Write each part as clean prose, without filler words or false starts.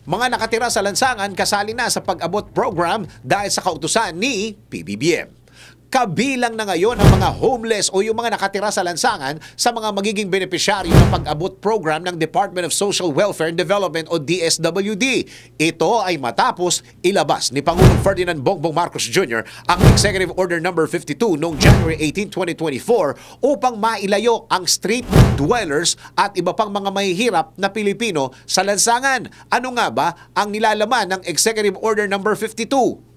Mga nakatira sa lansangan kasali na sa pag-abot program dahil sa kautusan ni PBBM. Kabilang na ngayon ang mga homeless o yung mga nakatira sa lansangan sa mga magiging benepisyaryo ng pag-abot program ng Department of Social Welfare and Development o DSWD. Ito ay matapos ilabas ni Pangulong Ferdinand Bongbong Marcos Jr. ang Executive Order No. 52 noong January 18, 2024 upang mailayo ang street dwellers at iba pang mga mahihirap na Pilipino sa lansangan. Ano nga ba ang nilalaman ng Executive Order No. 52?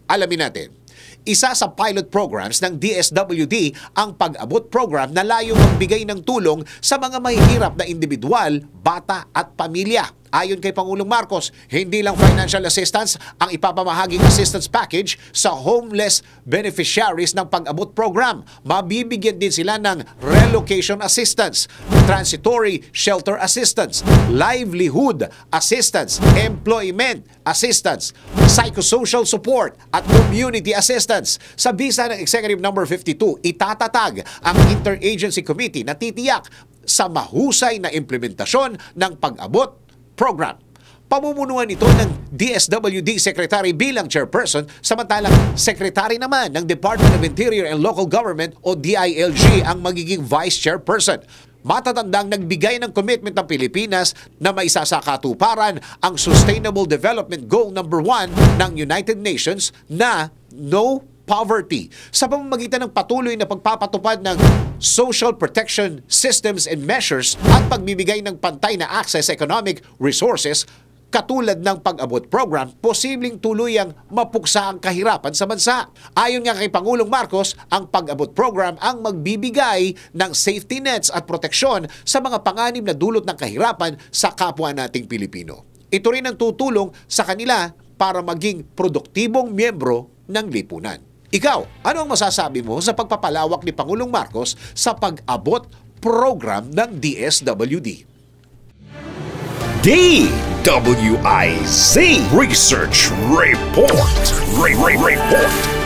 Alamin natin. Isa sa pilot programs ng DSWD ang pag-abot program na layong magbigay ng tulong sa mga mahihirap na individual, bata at pamilya. Ayon kay Pangulong Marcos, hindi lang financial assistance ang ipapamahaging assistance package sa homeless beneficiaries ng pag-abot program. Mabibigyan din sila ng relocation assistance, transitory shelter assistance, livelihood assistance, employment assistance, psychosocial support at community assistance. Sa bisa ng Executive No. 52, itatatag ang Interagency Committee na titiyak sa mahusay na implementasyon ng pag-abot program. Pamumunuan ito ng DSWD Secretary bilang chairperson, samantalang secretary naman ng Department of Interior and Local Government o DILG ang magiging vice chairperson. Matatandang nagbigay ng commitment ng Pilipinas na maisa sa katuparan ang Sustainable Development Goal No. 1 ng United Nations na No Poverty sa pamamagitan ng patuloy na pagpapatupad ng social protection systems and measures at pagbibigay ng pantay na access sa economic resources katulad ng pag-abot program, posibleng tuluyang mapuksa ang kahirapan sa bansa. Ayon nga kay Pangulong Marcos, ang pag-abot program ang magbibigay ng safety nets at proteksyon sa mga panganib na dulot ng kahirapan sa kapwa nating Pilipino. Ito rin ang tutulong sa kanila para maging produktibong miyembro ng lipunan. Ikaw, ano ang masasabi mo sa pagpapalawak ni Pangulong Marcos sa pag-abot program ng DSWD? DWIZ Research Report. Report.